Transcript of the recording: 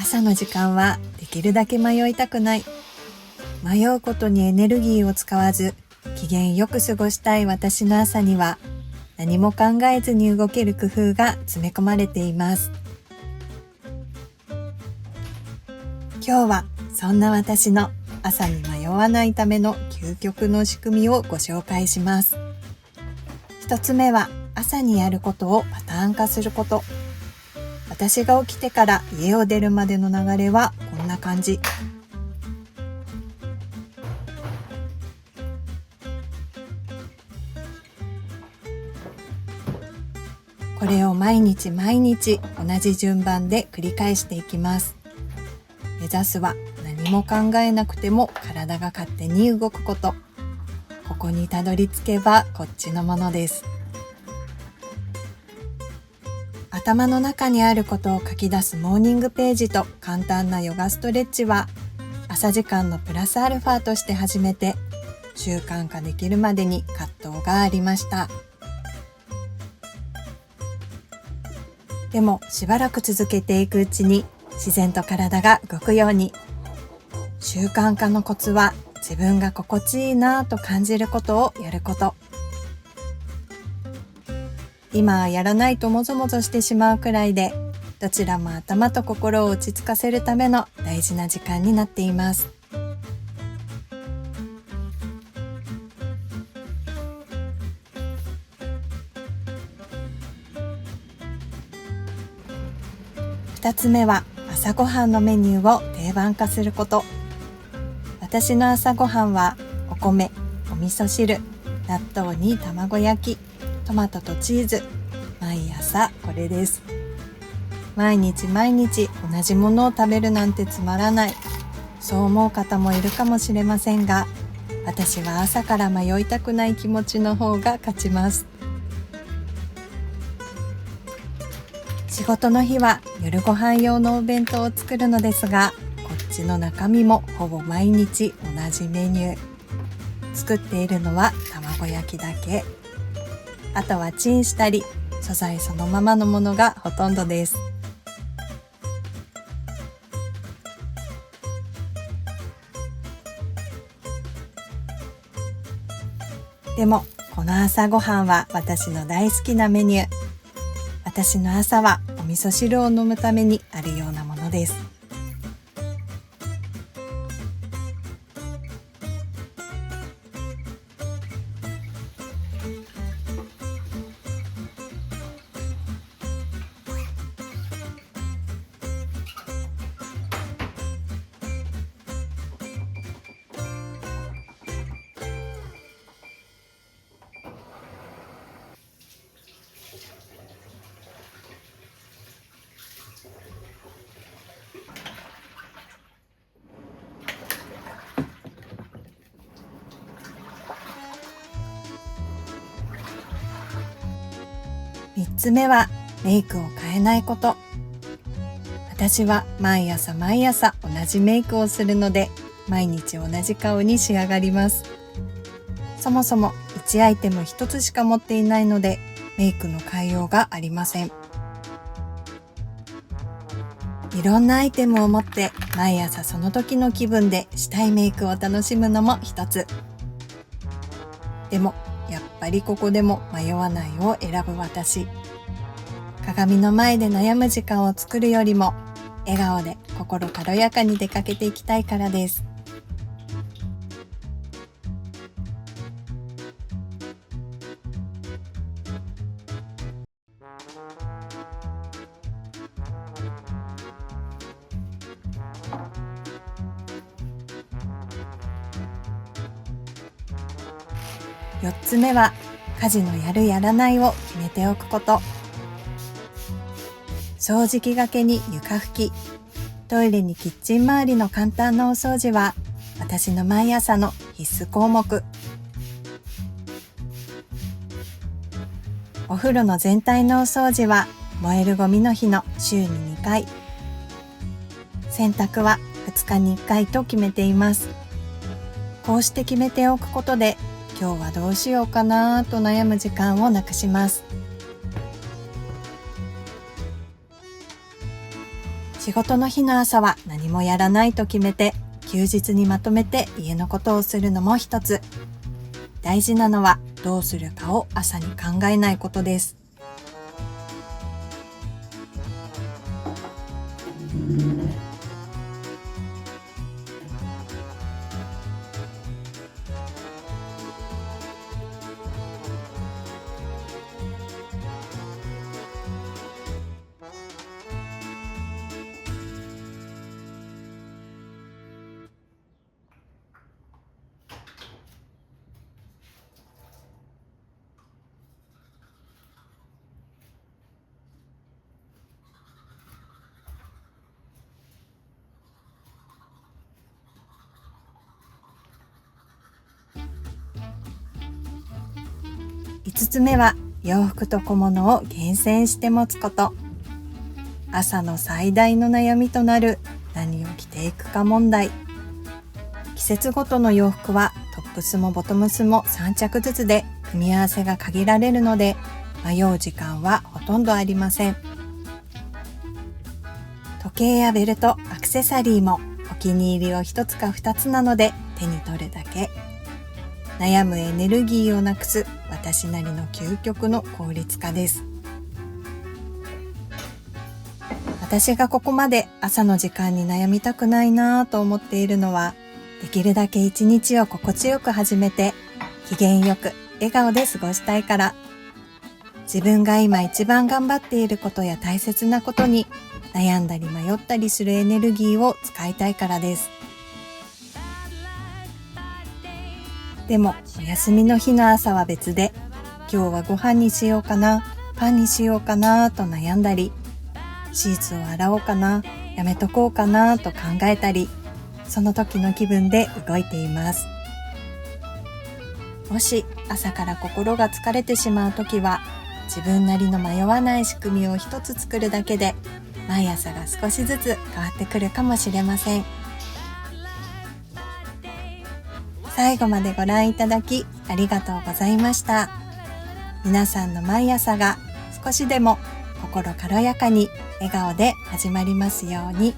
朝の時間はできるだけ迷いたくない。迷うことにエネルギーを使わず機嫌よく過ごしたい私の朝には、何も考えずに動ける工夫が詰め込まれています。今日はそんな私の朝に迷わないための究極の仕組みをご紹介します。一つ目は、朝にやることをパターン化すること。私が起きてから家を出るまでの流れはこんな感じ。これを毎日毎日同じ順番で繰り返していきます。目指すは何も考えなくても体が勝手に動くこと。ここにたどり着けばこっちのものです。頭の中にあることを書き出すモーニングページと簡単なヨガストレッチは、朝時間のプラスアルファとして始めて習慣化できるまでに葛藤がありました。でもしばらく続けていくうちに自然と体が動くように。習慣化のコツは、自分が心地いいなぁと感じることをやること。今はやらないともぞもぞしてしまうくらいで、どちらも頭と心を落ち着かせるための大事な時間になっています。二つ目は、朝ごはんのメニューを定番化すること。私の朝ごはんは、お米、お味噌汁、納豆に卵焼き、トマトとチーズ。毎朝これです。毎日毎日同じものを食べるなんてつまらない。そう思う方もいるかもしれませんが、私は朝から迷いたくない気持ちの方が勝ちます。仕事の日は夜ご飯用のお弁当を作るのですが、こっちの中身もほぼ毎日同じメニュー。作っているのは卵焼きだけ。あとはチンしたり、素材そのままのものがほとんどです。でもこの朝ごはんは私の大好きなメニュー。私の朝はお味噌汁を飲むためにあるようなものです。3つ目は、メイクを変えないこと。私は毎朝毎朝同じメイクをするので、毎日同じ顔に仕上がります。そもそも1アイテム1つしか持っていないので、メイクの変えようがありません。いろんなアイテムを持って毎朝その時の気分でしたいメイクを楽しむのも一つ。でもやっぱりここでも迷わないを選ぶ私。鏡の前で悩む時間を作るよりも、笑顔で心軽やかに出かけていきたいからです。4つ目は、家事のやるやらないを決めておくこと。掃除機がけに床拭き、トイレにキッチン周りの簡単なお掃除は私の毎朝の必須項目。お風呂の全体のお掃除は燃えるゴミの日の週に2回。洗濯は2日に1回と決めています。こうして決めておくことで、今日はどうしようかなと悩む時間をなくします。仕事の日の朝は何もやらないと決めて、休日にまとめて家のことをするのも一つ。大事なのはどうするかを朝に考えないことです。5つ目は洋服と小物を厳選して持つこと。朝の最大の悩みとなる何を着ていくか問題。季節ごとの洋服はトップスもボトムスも3着ずつで組み合わせが限られるので、迷う時間はほとんどありません。時計やベルト、アクセサリーもお気に入りを1つか2つなので手に取るだけ。悩むエネルギーをなくす私なりの究極の効率化です。私がここまで朝の時間に悩みたくないなぁと思っているのは、できるだけ一日を心地よく始めて、機嫌よく笑顔で過ごしたいから。自分が今一番頑張っていることや大切なことに悩んだり迷ったりするエネルギーを使いたいからです。でもお休みの日の朝は別で、今日はご飯にしようかな、パンにしようかなと悩んだり、シーツを洗おうかな、やめとこうかなと考えたり、その時の気分で動いています。もし朝から心が疲れてしまう時は、自分なりの迷わない仕組みを一つ作るだけで、毎朝が少しずつ変わってくるかもしれません。最後までご覧いただきありがとうございました。皆さんの毎朝が少しでも心軽やかに笑顔で始まりますように。